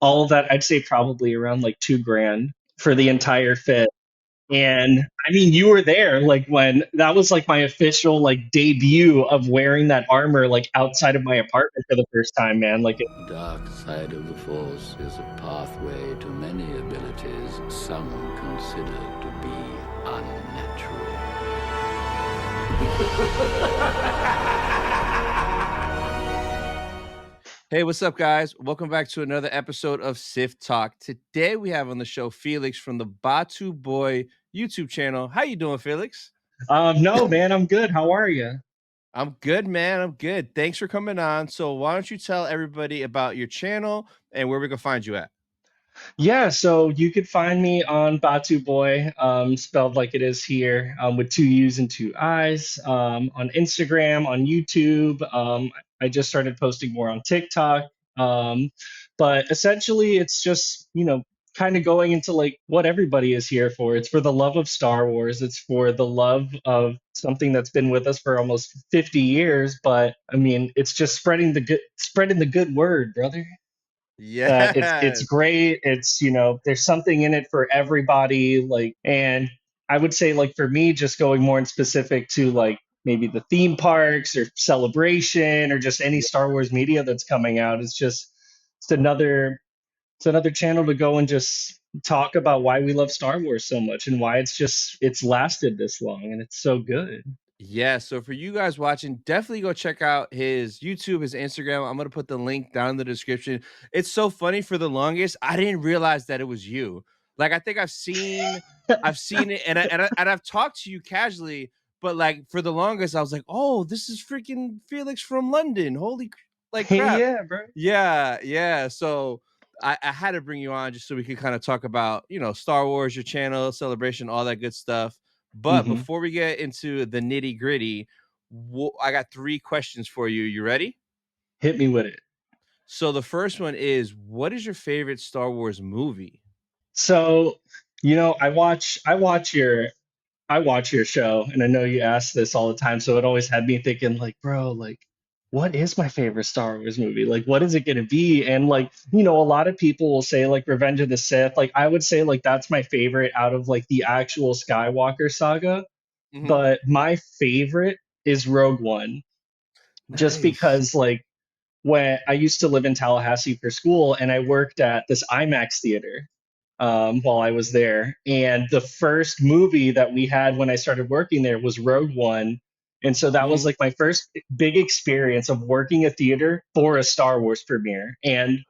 all of that, I'd say probably around like 2 grand for the entire fit. And I mean, you were there, like when that was like my official like debut of wearing that armor, like outside of my apartment for the first time, man. Like, The dark side of the Force is a pathway to many abilities some consider to be unnatural. Hey, what's up, guys? Welcome back to another episode of Sith Talk. Today we have on the show Felix from the Batu Boy YouTube channel. How you doing, Felix? no, man, I'm good. How are you? I'm good, man. I'm good. Thanks for coming on. So why don't you tell everybody about your channel and where we can find you at? Yeah, so you could find me on Batu Boy, spelled like it is here, with two U's and two I's, on Instagram, on YouTube. I just started posting more on TikTok. Um, but essentially, it's just, kind of going into like what everybody is here for. It's for the love of Star Wars. It's for the love of something that's been with us for almost 50 years. But I mean, it's just spreading the good word, brother, that it's Yes. great. It's, there's something in it for everybody. Like, and I would say, like, for me, just going more in specific to like maybe the theme parks or celebration or just any Star Wars media that's coming out, it's another it's another channel to go and just talk about why we love Star Wars so much and why it's lasted this long and it's so good. Yeah, so for you guys watching, definitely go check out his YouTube, his Instagram. I'm gonna put the link down in the description. It's so funny. For the longest, I didn't realize that it was you. Like, I think I've seen it, and I've talked to you casually, but like for the longest, I was like, oh, this is freaking Felix from London. Like crap. Yeah, bro. Yeah, yeah. So I had to bring you on just so we could kind of talk about, Star Wars, your channel, celebration, all that good stuff. But Hmm. before we get into the nitty gritty, I got 3 questions for you. You ready? Hit me with it. So the first one is, what is your favorite Star Wars movie? So, I watch your show, and I know you ask this all the time, so it always had me thinking, like, bro, like, what is my favorite Star Wars movie? Like, what is it gonna be? And like, a lot of people will say like Revenge of the Sith. Like, I would say like that's my favorite out of like the actual Skywalker saga. Hmm. But my favorite is Rogue One, just Nice. because like when I used to live in Tallahassee for school, and I worked at this IMAX theater while I was there. And the first movie that we had when I started working there was Rogue One. And so that was Hmm. like my first big experience of working a theater for a Star Wars premiere. And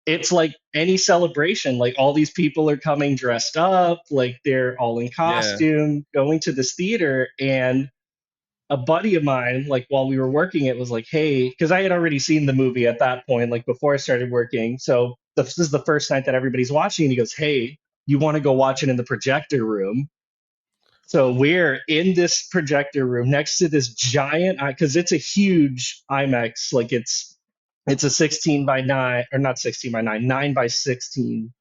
it's like any celebration, like all these people are coming dressed up, like they're all in Yeah. costume, going to this theater. And a buddy of mine, like while we were working, it was like, hey, because I had already seen the movie at that point, like before I started working. So this is the first night that everybody's watching. And he goes, hey, you want to go watch it in the projector room? So we're in this projector room next to this giant, because it's a huge IMAX, like it's a 16 by 9, or not 16 by 9, 9 by 16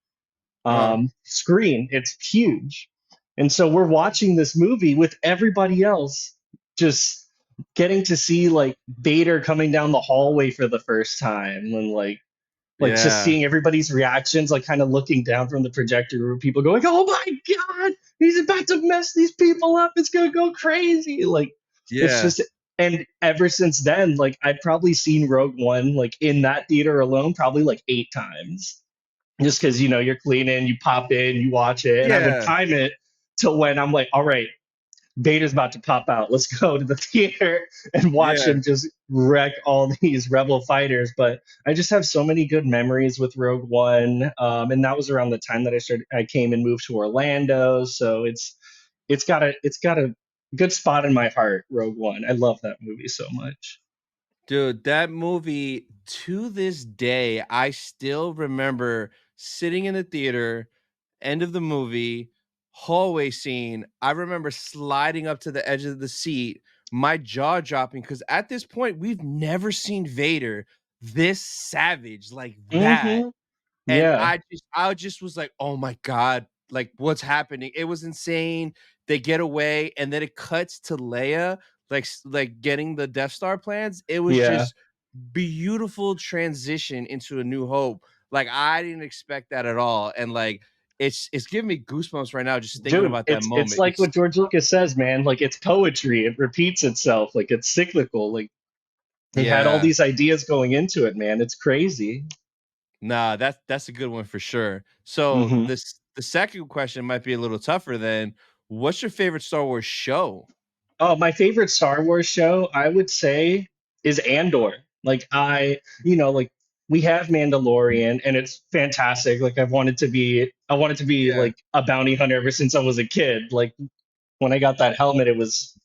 Uh-huh. screen. It's huge. And so we're watching this movie with everybody else, just getting to see like Vader coming down the hallway for the first time, and like just Yeah. seeing everybody's reactions, like kind of looking down from the projector room, people going, "Oh my god, he's about to mess these people up. It's gonna go crazy." Like, it's Yeah. just, and ever since then, like I've probably seen Rogue One like in that theater alone probably like 8 times, just because you're cleaning, you pop in, you watch it, and I would Yeah. time it to when I'm like, all right, Vader's about to pop out. Let's go to the theater and watch Yeah. him just wreck all these rebel fighters. But I just have so many good memories with Rogue One, and that was around the time that I came and moved to Orlando. So it's got a good spot in my heart. Rogue One. I love that movie so much. Dude, that movie, to this day, I still remember sitting in the theater, end of the movie, hallway scene. I remember sliding up to the edge of the seat, my jaw dropping, because at this point, we've never seen Vader this savage like that. Hmm. And Yeah. I just was like, "Oh my god, like what's happening?" It was insane. They get away and then it cuts to Leia like getting the Death Star plans. It was Yeah. just beautiful transition into A New Hope. Like I didn't expect that at all, and like it's giving me goosebumps right now just thinking Dude, about that it's moment. like It's what George Lucas says, man. Like it's poetry. It repeats itself. Like it's cyclical. Like they had all yeah, these ideas going into it, man. It's crazy. nah, that's a good one for sure. So Hmm. the second question might be a little tougher then. What's your favorite Star Wars show? Oh, my favorite Star Wars show, I would say, is Andor. Like like we have Mandalorian and it's fantastic. Like I wanted to be Yeah. like a bounty hunter ever since I was a kid. Like when I got that helmet, it was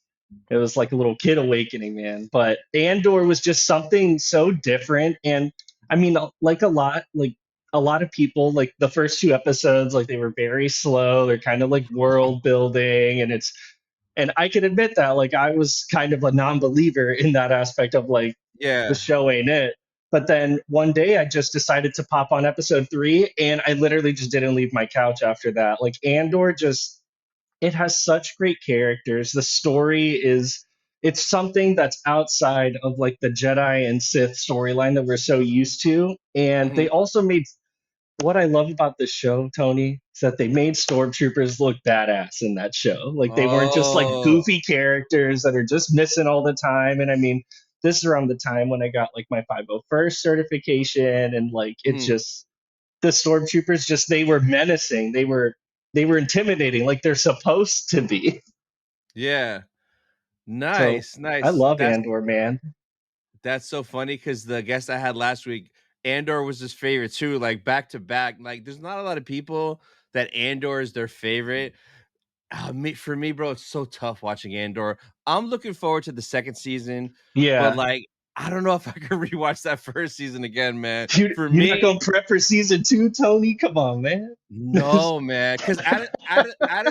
like a little kid awakening, man. But Andor was just something so different. And I mean, like a lot of people, like the first two episodes, like they were very slow. They're kind of like world building, and I can admit that, like I was kind of a non-believer in that aspect of like the Yeah. show ain't it. But then one day I just decided to pop on episode 3, and I literally just didn't leave my couch after that. Like Andor just it has such great characters. The story is it's something that's outside of like the Jedi and Sith storyline that we're so used to. And Mhm. they also made what I love about the show, Tony, is that they made stormtroopers look badass in that show. Like they weren't just like Oh. goofy characters that are just missing all the time. And I mean, this is around the time when I got like my 501st certification, and like it Mhm. just the stormtroopers just they were menacing. They were intimidating, like they're supposed to be. Yeah. So Nice, I nice. love Andor, man. That's so funny because the guest I had last week, Andor was his favorite too, like back to back. Like, there's not a lot of people that Andor is their favorite. For me, bro, it's so tough watching Andor. I'm looking forward to the second season, but Yeah. like, I don't know if I can rewatch that first season again, man. For You're not me, gonna prep for season 2, Tony? Come on, man. no, man. Because out of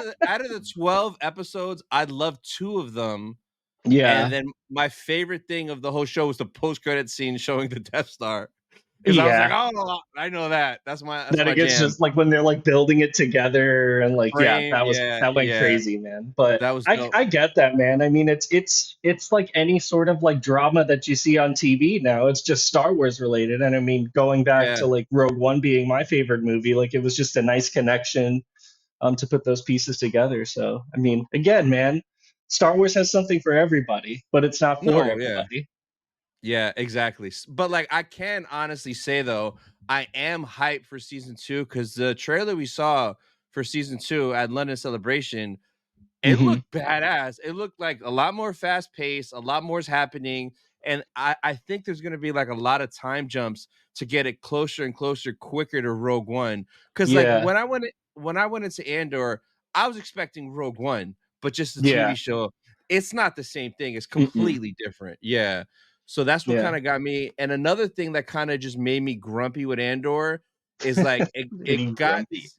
the 12 episodes, I love two of them. And Yeah. then my favorite thing of the whole show was the post-credit scene showing the Death Star, because I was like, Yeah. "Oh, I know that. That's That my it gets jam." just like when they're like building it together, and like yeah, Frame, yeah, that went yeah, crazy, man. But that was dope. I get that, man. I mean, it's like any sort of like drama that you see on TV now. It's just Star Wars related. And I mean, going back Yeah. to like Rogue One being my favorite movie, like it was just a nice connection to put those pieces together. So I mean, again, man, Star Wars has something for everybody, but it's not for No, yeah. everybody. Yeah, exactly. But, like, I can honestly say, though, I am hyped for season 2 because the trailer we saw for season 2 at London Celebration, it Hmm. looked badass. It looked like a lot more fast paced, a lot more is happening, and I think there's gonna be, like, a lot of time jumps to get it closer and closer quicker to Rogue One. Because like, Yeah. when I went into Andor, I was expecting Rogue One, but just the TV Yeah. show. It's not the same thing, it's Mm-mm. completely different. Yeah. So that's what Yeah. kinda got me, and another thing that kinda just made me grumpy with Andor is, like, it Getting got grumpy.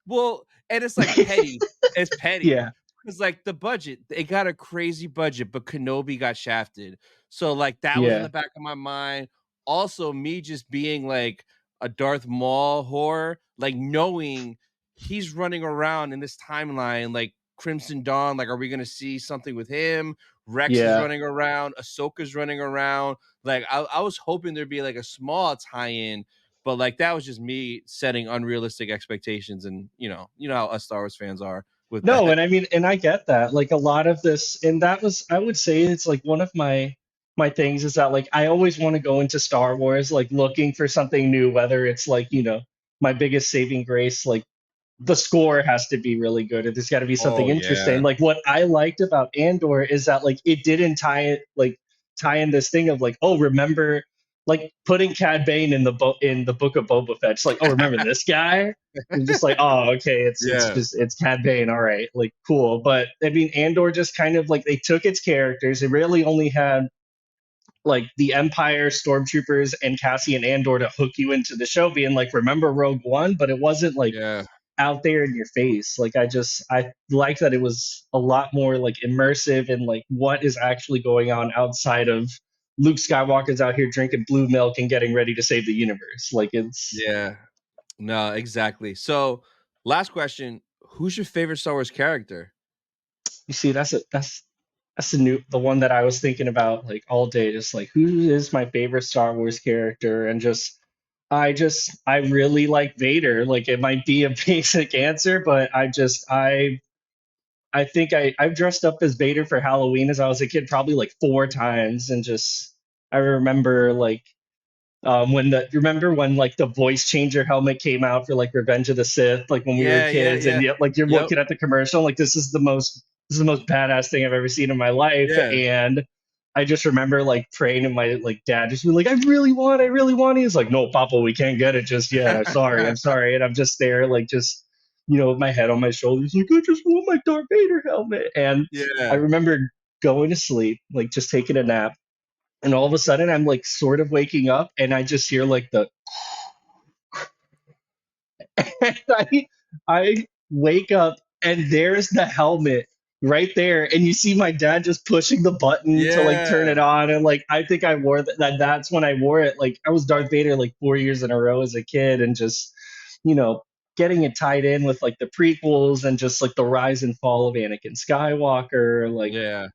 well, and it's, like, petty. It's petty. Yeah. 'Cause, like, the budget, they got a crazy budget, but Kenobi got shafted. So, like, that was in the Yeah. back of my mind. Also, me just being, like, a Darth Maul whore, like, knowing he's running around in this timeline, like, Crimson Dawn, like, are we gonna see something with him? Rex is Yeah. running around, Ahsoka's running around. Like, I was hoping there'd be, like, a small tie-in, but, like, that was just me setting unrealistic expectations, and, you know how us Star Wars fans are with No, that. and I mean, and I get that. Like a lot of this, and that was, I would say, it's like one of my things is that like I always want to go into Star Wars like looking for something new, whether it's like my biggest saving grace, like the score has to be really good. There's got to be something Oh, interesting. yeah. Like what I liked about Andor is that like it didn't tie in this thing of like, oh, remember like putting Cad Bane in in the book of Boba Fett. It's like, oh, remember this guy? You're just like, oh, okay, Yeah, it's Cad Bane, all right, like cool. But I mean, Andor just kind of like they took its characters. It really only had like the Empire stormtroopers and Cassian Andor to hook you into the show, being like, remember Rogue One, but it wasn't like yeah, out there in your face. Like I like that it was a lot more like immersive and like what is actually going on outside of Luke Skywalker's out here drinking blue milk and getting ready to save the universe. Like it's yeah. No, exactly. So, last question, who's your favorite Star Wars character? you see that's the one that I was thinking about like all day, just like who is my favorite Star Wars character, and just I really like Vader. Like it might be a basic answer, but I think I've dressed up as Vader for Halloween as I was a kid probably like 4 times, and just I remember like when the remember when like the voice changer helmet came out for like Revenge of the Sith, like when we were Yeah, yeah, kids, and yeah. yet like you're Yep. looking at the commercial, like this is the most badass thing I've ever seen in my life. Yeah. And I just remember like praying to my like dad, just be like, I really want it. He's like, no, Papa, we can't get it just yet. I'm sorry. And I'm just there, like just with my head on my shoulders, like I just want my Darth Vader helmet. And I Yeah. remember going to sleep, like just taking a nap, and all of a sudden I'm like sort of waking up and I just hear like the and I wake up and there's the helmet right there, and you see my dad just pushing the button to like turn Yeah. it on, and like I think I wore that's when I wore it. Like I was Darth Vader like 4 years in a row as a kid, and just you know getting it tied in with like the prequels and just like the rise and fall of Anakin Skywalker, Yeah.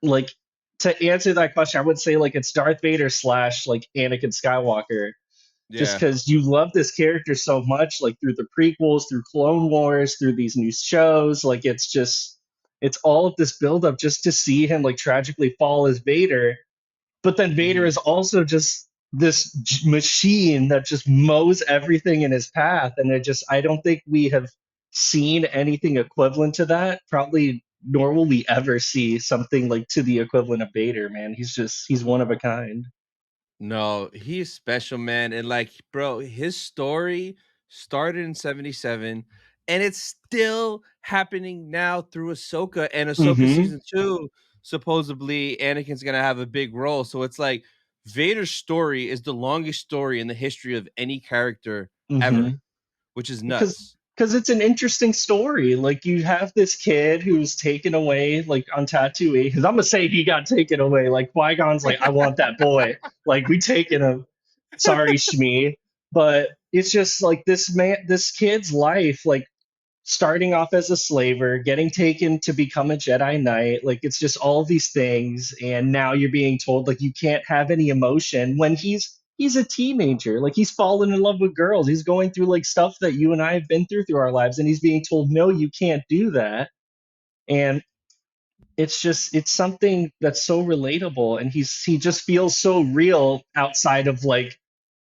like to answer that question, I would say like it's Darth Vader slash like Anakin Skywalker, just Yeah. because you love this character so much, like through the prequels, through Clone Wars, through these new shows. Like it's all of this buildup just to see him like tragically fall as Vader. But then Vader Mhm. is also just this machine that just mows everything in his path. And I don't think we have seen anything equivalent to that. Probably nor will we ever see something like to the equivalent of Vader, man. He's one of a kind. No, he's special, man. And like, bro, his story started in 77 and it's still happening now through Ahsoka. And Ahsoka Mm-hmm. season 2, supposedly Anakin's gonna have a big role. So it's like Vader's story is the longest story in the history of any character Mm-hmm. ever, which is because nuts. because it's an interesting story. Like you have this kid who's taken away, like on Tatooine. Because I'm gonna say he got taken away. Like Qui Gon's like, I want that boy. Like we taking him. Sorry, Shmi. But it's just like this kid's life. Like starting off as a slaver, getting taken to become a Jedi Knight. Like it's just all these things, and now you're being told like you can't have any emotion when he's a teenager. Like he's fallen in love with girls. He's going through like stuff that you and I have been through our lives, and he's being told no, you can't do that. And it's something that's so relatable, and he just feels so real outside of like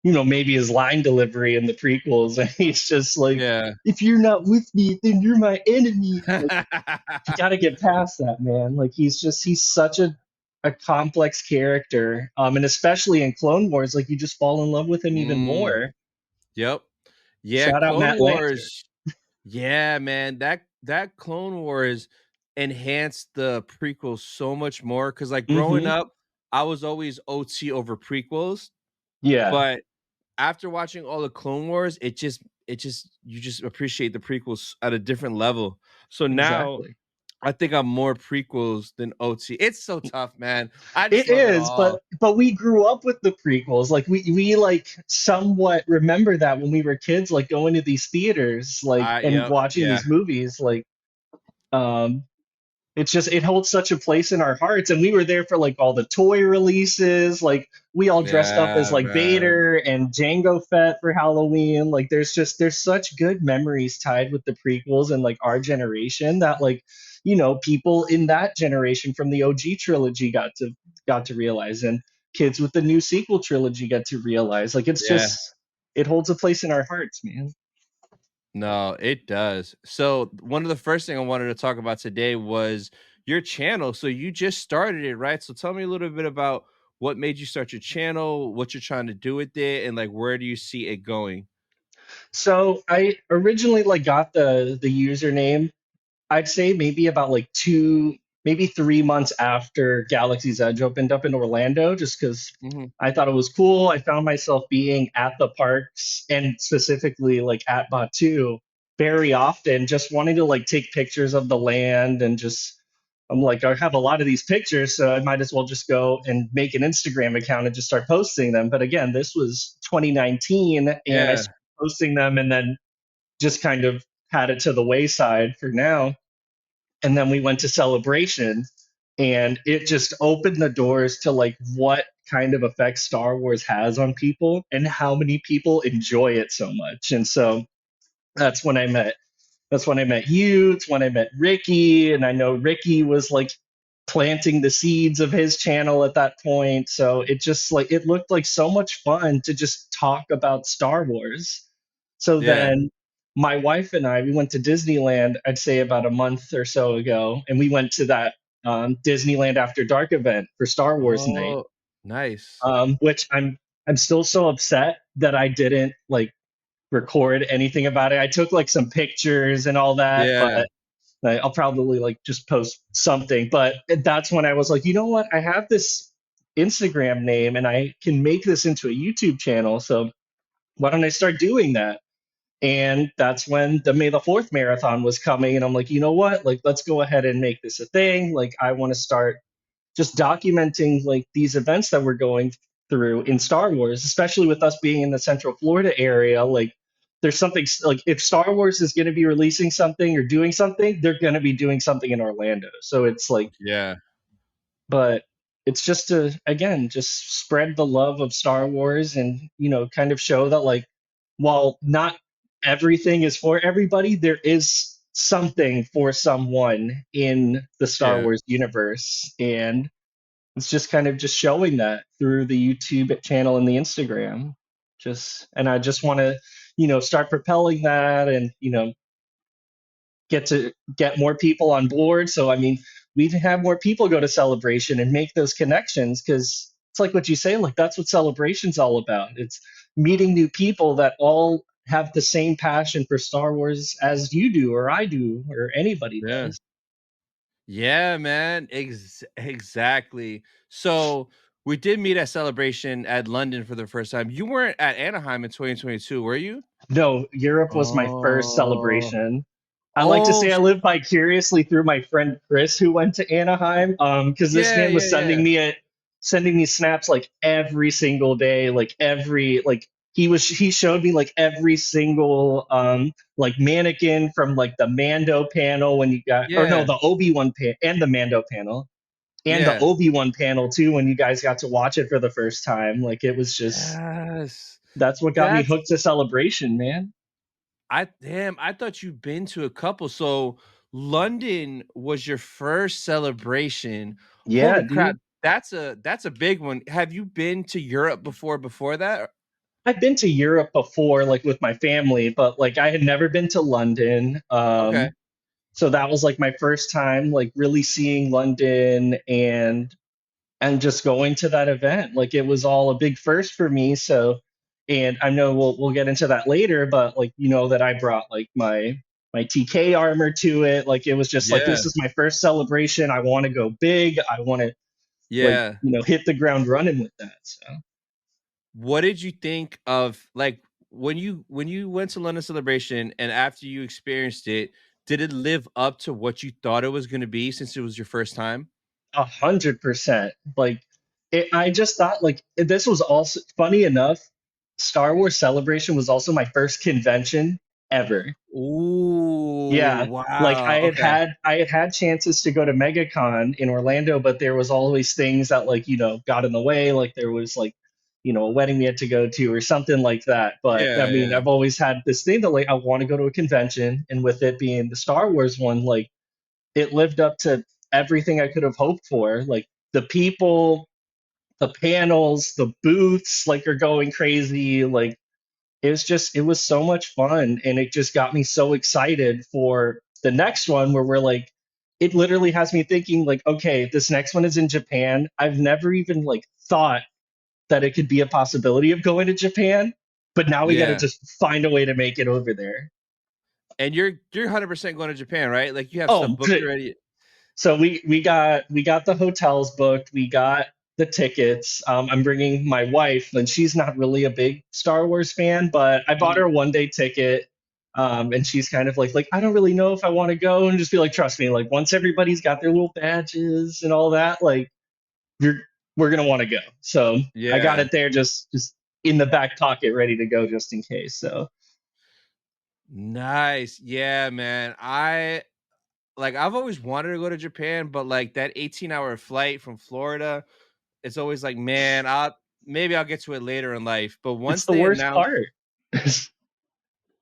maybe his line delivery in the prequels. And he's just like, Yeah. if you're not with me, then you're my enemy. Like, you got to get past that, man. Like, he's such a complex character. And especially in Clone Wars, like, you just fall in love with him even Mm, more. yep. Yeah, Shout out Clone Matt Lanter. Wars. Yeah, man, that Clone Wars enhanced the prequels so much more. Cause like growing Hmm. up, I was always OT over prequels, Yeah, but after watching all the Clone Wars, it just you just appreciate the prequels at a different level. So now exactly. I think I'm more prequels than OT. It's so tough, man. I just It love it is, all. but we grew up with the prequels. Like we like somewhat remember that when we were kids, like going to these theaters, like I and Yep, watching yeah, these movies, like um it holds such a place in our hearts, and we were there for like all the toy releases. Like we all dressed up as yeah, like man. Vader and Jango Fett for Halloween. Like there's such good memories tied with the prequels and like our generation, that like people in that generation from the OG trilogy got to realize, and kids with the new sequel trilogy get to realize. Like Yeah. it holds a place in our hearts, man. No, it does. So one of the first thing I wanted to talk about today was your channel. So you just started it, right? So tell me a little bit about what made you start your channel, what you're trying to do with it, and like where do you see it going? So I originally like got the username, I'd say maybe about like maybe 3 months after Galaxy's Edge opened up in Orlando, just because Hmm. I thought it was cool. I found myself being at the parks, and specifically like at Batu very often, just wanting to like take pictures of the land, and just I'm like, I have a lot of these pictures, so I might as well just go and make an Instagram account and just start posting them. But again, this was 2019, and I Yeah. started posting them, and then just kind of had it to the wayside for now. And then we went to Celebration, and it just opened the doors to like what kind of effect Star Wars has on people and how many people enjoy it so much. And so that's when I met that's when I met you. It's when I met Ricky, and I know Ricky was like planting the seeds of his channel at that point. So it just like it looked like so much fun to just talk about Star Wars. So Yeah. then my wife and I we went to Disneyland, I'd say about a month or so ago, and we went to that Disneyland After Dark event for Star Wars night, Oh, nice. which I'm still so upset that I didn't like record anything about it. I took like some pictures and all that, Yeah. but I'll probably like just post something. But that's when I was like, you know what? I have this Instagram name and I can make this into a YouTube channel. So why don't I start doing that? And that's when the May the 4th marathon was coming. And I'm like, you know what? Like, let's go ahead and make this a thing. Like, I want to start just documenting like these events that we're going through in Star Wars, especially with us being in the Central Florida area. Like, there's something like if Star Wars is going to be releasing something or doing something, they're going to be doing something in Orlando. So it's like, Yeah. but it's just to again just spread the love of Star Wars and kind of show that like while not everything is for everybody, there is something for someone in the Star Yeah. Wars universe, and it's just kind of just showing that through the YouTube channel and the Instagram. And I just want to, start propelling that and, get more people on board. So, I mean, we have more people go to Celebration and make those connections because it's like what you say, like that's what Celebration's all about. It's meeting new people that all have the same passion for Star Wars as you do, or I do, or anybody Yeah. does. Yeah, man. Exactly. So we did meet at Celebration at London for the first time. You weren't at Anaheim in 2022, were you? No, Europe was my first Oh. celebration. I like to Oh, say I live vicariously through my friend Chris, who went to Anaheim. Because this yeah, man was yeah, yeah. sending me snaps like every single day, like every like he showed me like every single like mannequin from like the Mando panel when you got or no Yeah. the Obi-Wan and the Mando panel and the Yeah. Obi-Wan panel too when you guys got to watch it for the first time. Like it was just Yes. that's what got me That's hooked to Celebration, man. I thought you'd been to a couple. So London was your first celebration. Yeah, Holy crap. dude. That's a big one. Have you been to Europe before that? I've been to Europe before, like with my family, but like I had never been to London. Okay. So that was like my first time, like really seeing London and just going to that event. Like it was all a big first for me. So, and I know we'll get into that later, but like that I brought like my TK armor to it. Like it was just like Yeah. this is my first celebration. I want to go big. I want to like Yeah. hit the ground running with that. So. What did you think of like when you went to London Celebration and after you experienced it, did it live up to what you thought it was going to be since it was your first time? 100%. Like, I just thought like this was also funny enough. Star Wars Celebration was also my first convention ever. Ooh, Yeah, like wow. Okay. I had had chances to go to MegaCon in Orlando, but there was always things that like got in the way. Like there was like a wedding we had to go to or something like that. But I Yeah, mean, yeah. I've always had this thing that like I want to go to a convention, and with it being the Star Wars one, like it lived up to everything I could have hoped for. Like the people, the panels, the booths, like are going crazy. Like it was so much fun, and it just got me so excited for the next one where we're like, it literally has me thinking like, okay, this next one is in Japan. I've never even like thought that it could be a possibility of going to Japan, but now we got to Yeah. just find a way to make it over there. And you're 100% going to Japan, right? Like you have stuff Oh, booked already? so we got the hotels booked. We got the tickets. I'm bringing my wife, and she's not really a big Star Wars fan, but I bought her Mhm. a 1 day ticket. And she's kind of like I don't really know if I want to go, and just be like, trust me, like once everybody's got their little badges and all that, like you're we're gonna want to go. So I got Yeah. it there just in the back pocket, ready to go just in case. So Nice. Yeah, man. like I've always wanted to go to Japan, but like that 18-hour flight from Florida, it's always like, man, I'll get to it later in life. But It's once the they worst announce part.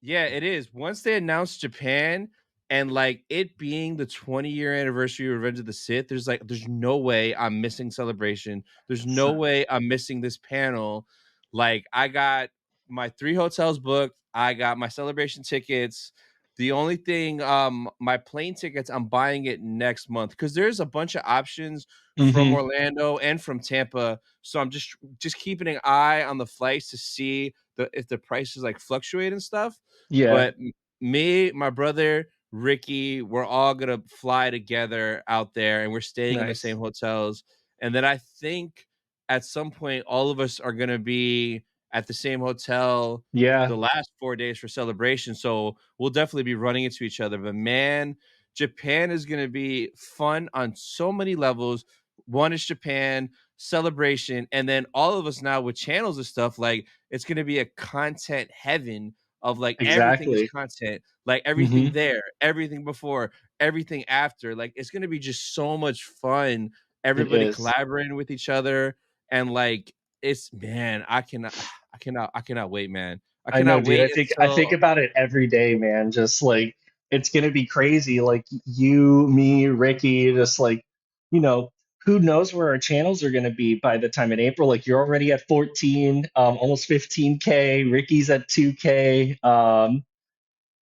Yeah, it is. Once they announced Japan and like it being the 20-year anniversary of Revenge of the Sith, there's no way I'm missing Celebration. There's no way I'm missing this panel. Like I got my 3 hotels booked. I got my Celebration tickets. The only thing, my plane tickets, I'm buying it next month because there's a bunch of options from Hmm. Orlando and from Tampa. So I'm just keeping an eye on the flights to see if the prices like fluctuate and stuff. Yeah, But me, my brother, Ricky, we're all gonna fly together out there, and we're staying in the same nice. hotels. And then I think at some point, all of us are gonna be at the same hotel Yeah, the last 4 days for celebration. So we'll definitely be running into each other. But man, Japan is gonna be fun on so many levels. One is Japan celebration, and then all of us now with channels and stuff like it's gonna be a content heaven of like everything is exactly. content, like everything Hmm. there, everything before, everything after. Like it's gonna be just so much fun. It Everybody is. collaborating with each other, and like it's man, I cannot wait, man. I I know, cannot dude. wait I think until about it every day, man. Just like it's gonna be crazy. Like you, me, Ricky, just like you know, who knows where our channels are gonna be by the time in April. Like you're already at 14, almost 15K. Ricky's at 2K.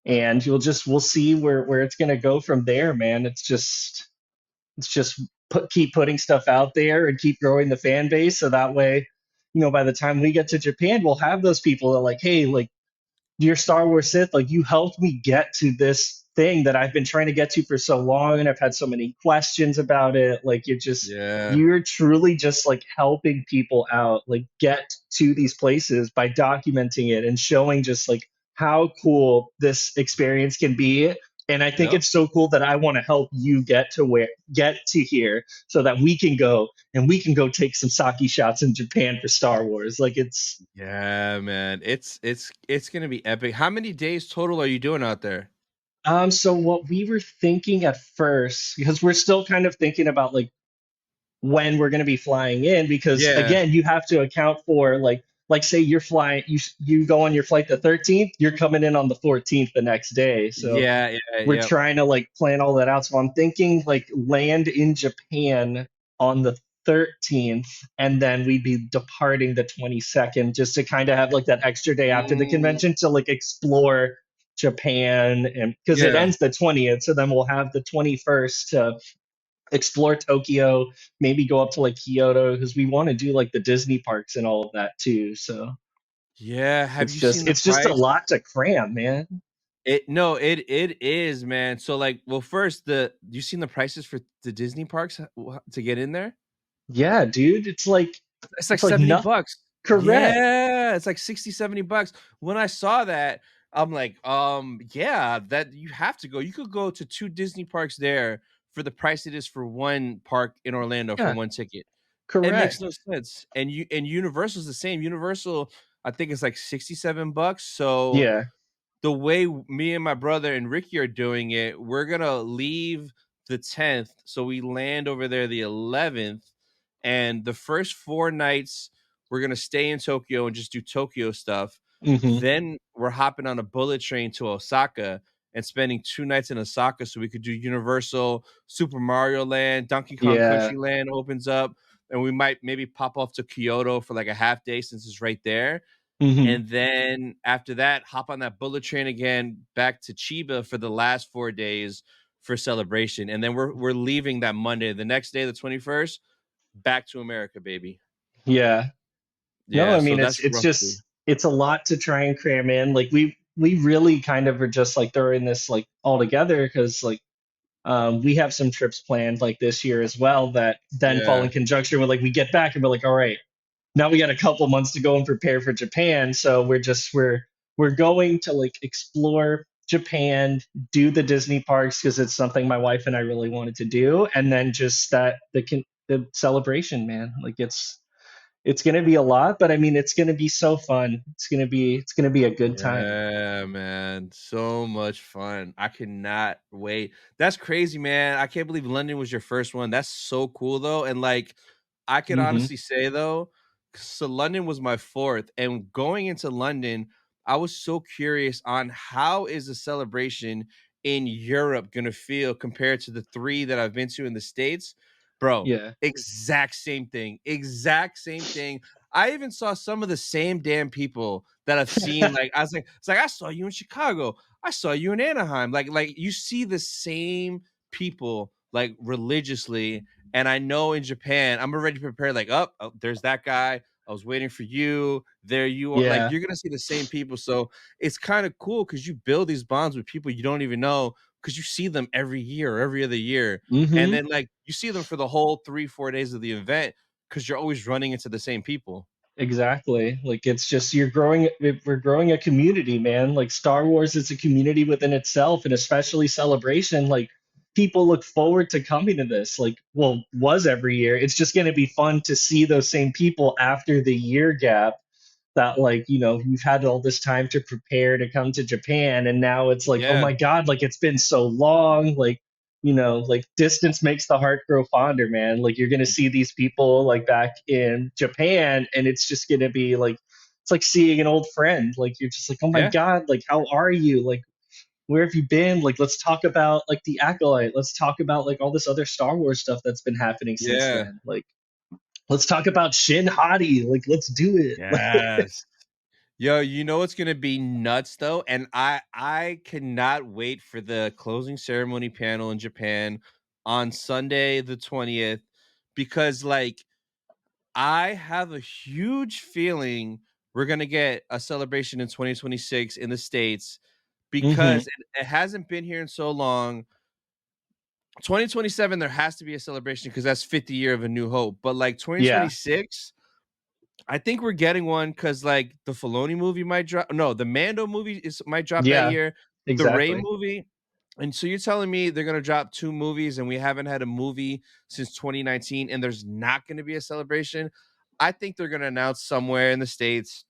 And we'll see where it's gonna go from there, man. It's just keep putting stuff out there and keep growing the fan base so that way, by the time we get to Japan, we'll have those people that are like, hey, like dear Star Wars Sith, like you helped me get to this thing that I've been trying to get to for so long, and I've had so many questions about it. Like yeah, you're truly just like helping people out, like get to these places by documenting it and showing just like how cool this experience can be. And I think yep. it's so cool that I want to help you get to here so that we can go take some sake shots in Japan for Star Wars. Like it's Yeah, man. It's gonna be epic. How many days total are you doing out there? So what we were thinking at first, because we're still kind of thinking about like when we're going to be flying in, because Yeah, again, you have to account for like say you're flying, you go on your flight the 13th, you're coming in on the 14th the next day. So yeah, yeah, we're yep. trying to like plan all that out. So I'm thinking like land in Japan on the 13th, and then we'd be departing the 22nd just to kind of have like that extra day after the Mm, convention to like explore Japan, and because it yeah. ends the 20th, so then we'll have the 21st to explore Tokyo, maybe go up to like Kyoto because we want to do like the Disney parks and all of that too. So Yeah, have it's you just seen the it's just a price? lot to cram, man. It is, man. So like, well, first, the you seen the prices for the Disney parks to get in there? Yeah, dude, it's like It's like it's like 70 nothing. bucks. Correct. Yeah, it's like 60, 70 bucks. When I saw that, I'm like, yeah, that you have to go. You could go to 2 Disney parks there for the price it is for one park in Orlando for Yeah, one ticket. It makes correct. no sense. And Universal's the same. Universal, I think it's like 67 bucks. So Yeah. the way me and my brother and Ricky are doing it, we're gonna leave the 10th, so we land over there the 11th, and the first 4 nights we're gonna stay in Tokyo and just do Tokyo stuff. Hmm. Then we're hopping on a bullet train to Osaka and spending 2 nights in Osaka, so we could do Universal, Super Mario Land, Donkey Kong Yeah. Country Land opens up, and we might maybe pop off to Kyoto for like a half day since it's right there, Hmm. and then after that, hop on that bullet train again back to Chiba for the last 4 days for celebration. And then we're leaving that Monday. The next day, the 21st, back to America, baby. Yeah. No, Yeah, I so mean that's roughly. it's a lot to try and cram in. Like we really kind of are just like throwing this like all together because like we have some trips planned like this year as well that then fall in Yeah. conjunction with like we get back and we're like, all right, now we got a couple months to go and prepare for Japan. So we're going to like explore Japan, do the Disney parks because it's something my wife and I really wanted to do, and then just the celebration, man. Like It's gonna be a lot, but I mean, it's gonna be so fun. It's gonna be a good time. Yeah, man. So much fun. I cannot wait. That's crazy, man. I can't believe London was your first one. That's so cool though. And like I could Hmm. honestly say though, so London was my fourth. And going into London, I was so curious on how is the celebration in Europe gonna feel compared to the three that I've been to in the States. Bro, Yeah. exact same thing. Exact same thing. I even saw some of the same damn people that I've seen. Like I was like, it's like I saw you in Chicago, I saw you in Anaheim. Like you see the same people like religiously. And I know in Japan, I'm already prepared. Like, oh, there's that guy. I was waiting for you. There you are. Like Yeah. you're gonna see the same people. So it's kind of cool because you build these bonds with people you don't even know because you see them every year or every other year. And Hmm. then like you see them for the whole 3-4 days of the event because you're always running into the same people. Exactly. Like it's just we're growing a community, man. Like Star Wars is a community within itself, and especially Celebration. Like people look forward to coming to this. Like, well, was every year. It's just going to be fun to see those same people after the year gap that, like, you've had all this time to prepare to come to Japan, and now it's like, oh Yeah. my God, like it's been so long. Like, like distance makes the heart grow fonder, man. Like you're gonna see these people like back in Japan, and it's just gonna be like it's like seeing an old friend. Like you're just like, oh my Yeah. God, like how are you? Like where have you been? Like let's talk about like the Acolyte. Let's talk about like all this other Star Wars stuff that's been happening since Yeah. then. Like let's talk about Shin Hati. Like let's do it. Yes. Yo, you know what's gonna be nuts though, and I cannot wait for the closing ceremony panel in Japan on Sunday the 20th because like I have a huge feeling we're gonna get a celebration in 2026 in the States Hmm. because it hasn't been here in so long. 2027 there has to be a celebration because that's 50 year of A New Hope, but like Yeah. 2026 I think we're getting one because like the Filoni movie might drop. No, the Mando movie might drop that Yeah. year. The Ray Exactly. movie, and so you're telling me they're gonna drop two movies, and we haven't had a movie since 2019, and there's not gonna be a celebration. I think they're gonna announce somewhere in the states.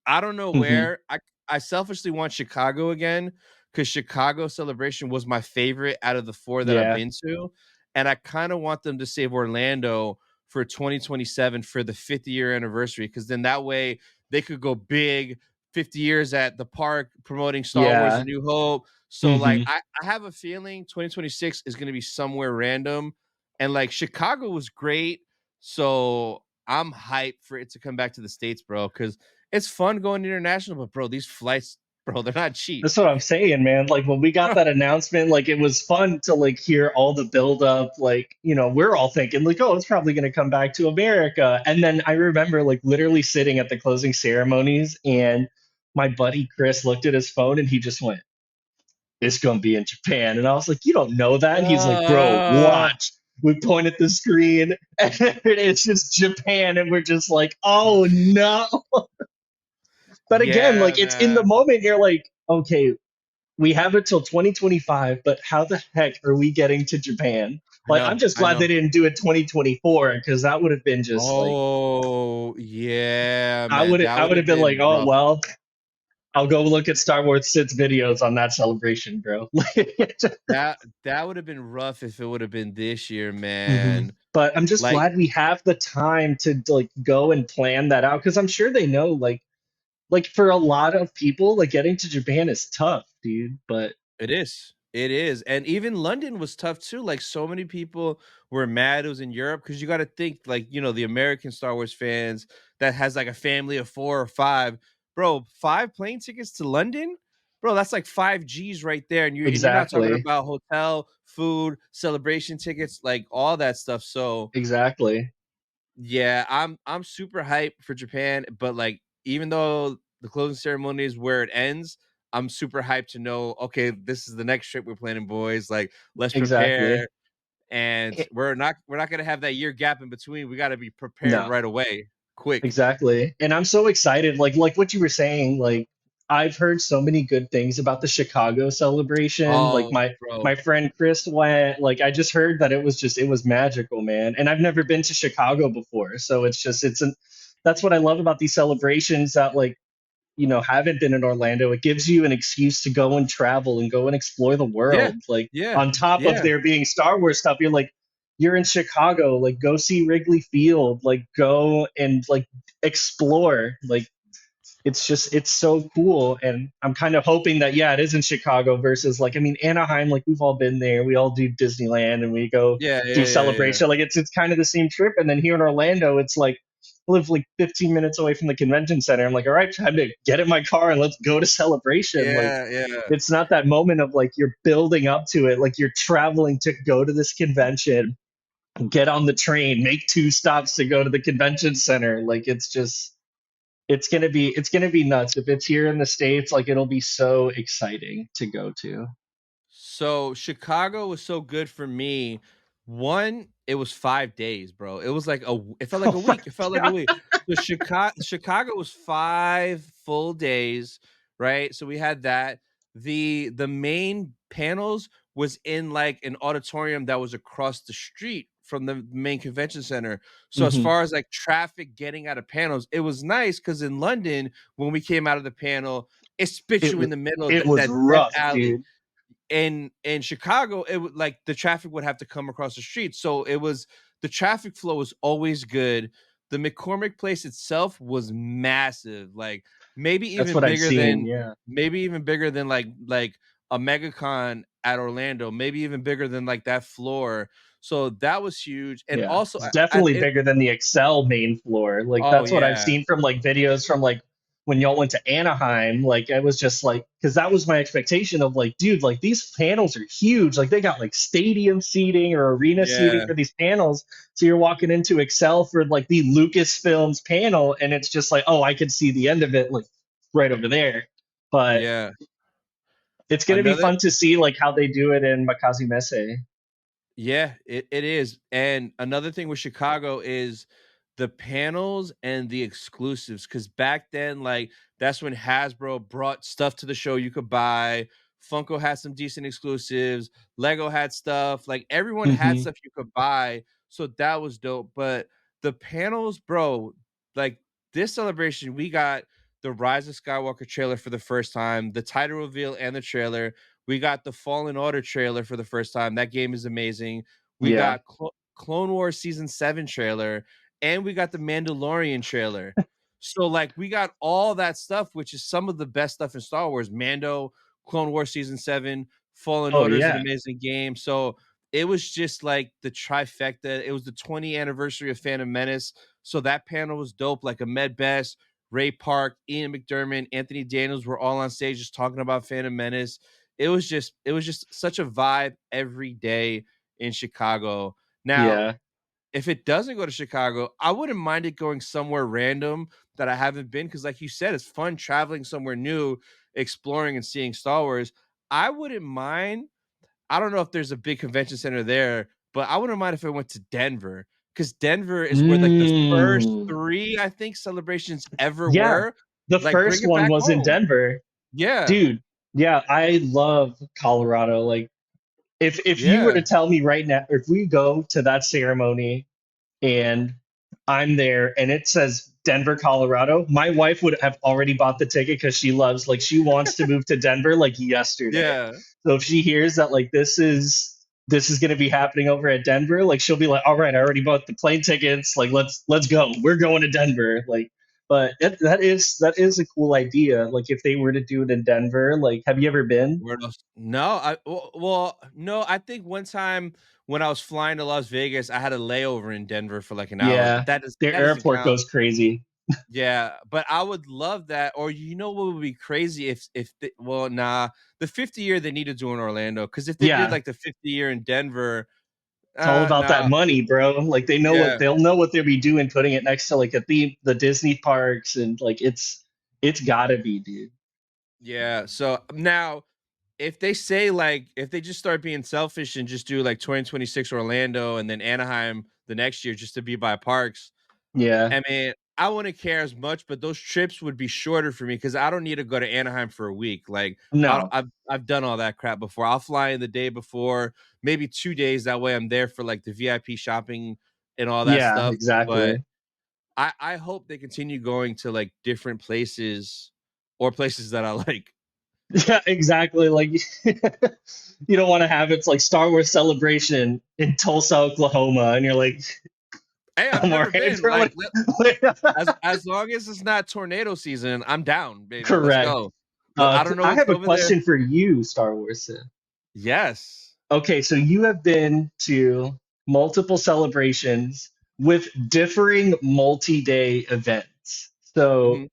I don't know Hmm. where. I selfishly want Chicago again because Chicago Celebration was my favorite out of the four that I've Yeah. been to, and I kind of want them to save Orlando for 2027 for the 50-year anniversary because then that way they could go big 50 years at the park promoting Star Wars: A Yeah. New Hope. So like Hmm. I have a feeling 2026 is going to be somewhere random, and like Chicago was great, so I'm hyped for it to come back to the States, bro, because it's fun going international, but bro, these flights, bro, they're not cheap. That's what I'm saying, man. Like when we got that announcement, like it was fun to like hear all the build up. Like, we're all thinking like, oh, it's probably gonna come back to America. And then I remember like literally sitting at the closing ceremonies, and my buddy Chris looked at his phone and he just went, it's gonna be in Japan. And I was like, you don't know that? And he's like, bro, Uh, watch. We point at the screen and it's just Japan, and we're just like, oh no. But again, yeah, like it's in the man. moment, you're like, okay, we have it till 2025, but how the heck are we getting to Japan? I Like, I'm know, just I glad know. they didn't do it 2024, because that would have been just like, Oh, yeah, I man. would That I would would have have been like, been oh rough. well, I'll go look at Star Wars Sith videos on that celebration, bro. That would have been rough if it would have been this year, Hmm. man. But I'm just Like glad we have the time to like go and plan that out, because I'm sure they know like for a lot of people, like getting to Japan is tough, dude. But it is. It is. And even London was tough too. Like so many people were mad it was in Europe because you got to think like, the American Star Wars fans that has like a family of 4 or 5. Bro, 5 plane tickets to London? Bro, that's like 5 G's right there. And you're not talking exactly, about hotel, food, celebration tickets, like all that stuff. So exactly, yeah, I'm super hyped for Japan, but like even though the closing ceremony is where it ends, I'm super hyped to know, okay, this is the next trip we're planning, boys. Like, let's exactly. prepare. And we're not gonna have that year gap in between. We gotta be prepared No. right away. Quick. Exactly. And I'm so excited. Like what you were saying, like I've heard so many good things about the Chicago celebration. Like Oh, my bro. friend Chris went, like I just heard that it was magical, man. And I've never been to Chicago before. So it's that's what I love about these celebrations that like, haven't been in Orlando. It gives you an excuse to go and travel and go and explore the Yeah, world. Like yeah, on top of yeah, there being Star Wars stuff, you're in Chicago, like go see Wrigley Field, like go and like explore. Like it's so cool, and I'm kind of hoping that yeah, it is in Chicago versus like, I mean, Anaheim, like we've all been there, we all do Disneyland and we go yeah, do yeah, yeah, yeah. celebration, like it's kind of the same trip. And then here in Orlando, it's like I live like 15 minutes away from the convention center. I'm like, all right, time to get in my car and let's go to celebration. Like Yeah, yeah. it's not that moment of like you're building up to it, like you're traveling to go to this convention, get on the train, make two stops to go to the convention center. Like it's gonna be nuts. If it's here in the States, like it'll be so exciting to go to. So Chicago was so good for me. One, it was 5 days, bro. It was like it felt like Oh a my week. It felt like a god. week. So Chicago was 5 full days, right? So we had that. The main panels was in like an auditorium that was across the street from the main convention center. So as Hmm. far as like traffic getting out of panels, it was nice because in London, when we came out of the panel, it spit It you in was the middle of it was that death rough, alley. dude. In Chicago, it would like the traffic would have to come across the street. So it was the traffic flow was always good. The McCormick place itself was massive, like That's what I've seen. Yeah. maybe even bigger than like a MegaCon at Orlando, maybe even bigger than like that floor. So that was huge. And Yeah, also it's definitely it, bigger than the Excel main floor. Like oh that's what I've yeah, seen from like videos from like when y'all went to Anaheim. Like I was just like, because that was my expectation of like, dude, like these panels are huge. Like they got like stadium seating or arena seating yeah, for these panels. So you're walking into Excel for like the Lucasfilms panel, and it's just like, oh, I can see the end of it like right over there. But yeah. it's gonna be Another fun to see like how they do it in Makazi Messe. Yeah, it is. And another thing with Chicago is the panels and the exclusives. Cause back then, like that's when Hasbro brought stuff to the show you could buy. Funko had some decent exclusives. Lego had stuff. Like everyone had Hmm. stuff you could buy. So that was dope. But the panels, bro, like this celebration, we got the Rise of Skywalker trailer for the first time, the title reveal and the trailer. We got the Fallen Order trailer for the first time. That game is amazing. We Yeah. got Clone Wars season 7 trailer, and we got the Mandalorian trailer. So like we got all that stuff, which is some of the best stuff in Star Wars. Mando, Clone Wars season 7, Fallen Oh Order is an yeah. amazing game. So it was just like the trifecta. It was the 20th anniversary of Phantom Menace. So that panel was dope. Like Ahmed Best, Ray Park, Ian McDermott, Anthony Daniels were all on stage just talking about Phantom Menace. It was just such a vibe every day in Chicago. Now, Yeah. if it doesn't go to Chicago, I wouldn't mind it going somewhere random that I haven't been because, like you said, it's fun traveling somewhere new, exploring and seeing Star Wars. I wouldn't mind. I don't know if there's a big convention center there, but I wouldn't mind if I went to Denver because Denver is where like the first Mm. three, I think, celebrations ever Yeah. were. The Like, bring first it one back was in home. Denver. Yeah, Dude, yeah, I love Colorado. Like if you were yeah, to tell me right now, if we go to that ceremony and I'm there and it says Denver, Colorado, my wife would have already bought the ticket because she wants to move to Denver like yesterday. yeah. So if she hears that like this is going to be happening over at Denver, like she'll be like, all right, I already bought the plane tickets. Like let's go. We're going to Denver. Like, but that is a cool idea. Like if they were to do it in Denver, like have you ever been? Where else? No, no. I think one time when I was flying to Las Vegas, I had a layover in Denver for like an hour, but Yeah, their that doesn't airport count. goes crazy. Yeah, but I would love that. Or you know what would be crazy if well, nah, the 50 year they need to do in Orlando because if they did Yeah, like the 50 year in Denver, it's all about that nah, money, bro. Like yeah, they'll know what they'll be doing, putting it next to like the Disney parks, and like it's gotta be, dude. yeah. So now if they say like if they just start being selfish and just do like 2026 Orlando and then Anaheim the next year just to be by parks, Yeah, I mean, I wouldn't care as much, but those trips would be shorter for me because I don't need to go to Anaheim for a week. Like no, I've done all that crap before. I'll fly in the day before, maybe 2 days. That way, I'm there for like the VIP shopping and all that yeah, stuff. But exactly. I hope they continue going to like different places or places that I like. Yeah, exactly. Like you don't want to have it's like Star Wars Celebration in Tulsa, Oklahoma, and you're like, Hey, I've I'm all never right been. for Like like, as long as it's not tornado season, I'm down, baby. Let's correct. go. But I don't know I what's have a over there. question for you, Star Wars Sid. Yes. Okay, so you have been to multiple celebrations with differing multi-day events. So Mhm.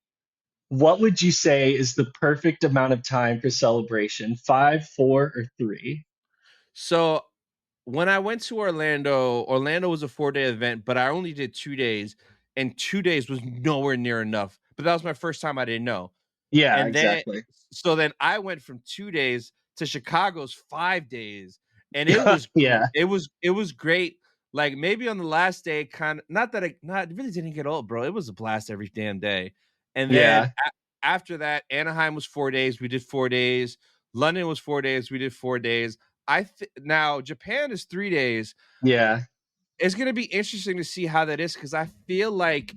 what would you say is the perfect amount of time for celebration? Five, four, or three? So when I went to Orlando, Orlando was a 4-day event, but I only did 2 days, and 2 days was nowhere near enough. But that was my first time, I didn't know. Yeah, And then exactly. so then I went from 2 days to Chicago's 5 days, and it was Yeah, it was great. Like, maybe on the last day, kinda not that it really didn't get old, bro. It was a blast every damn day. And then yeah, after that, Anaheim was 4 days, we did 4 days. London was 4 days, we did 4 days. Now Japan is 3 days. yeah. It's gonna be interesting to see how that is because I feel like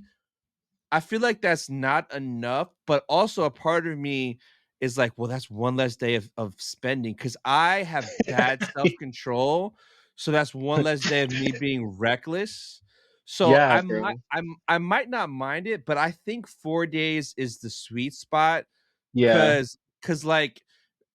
that's not enough, but also a part of me is like, well, that's one less day of spending because I have bad self-control. So that's one less day of me being reckless. So Yeah, bro. I might not mind it, but I think 4 days is the sweet spot Yeah. because like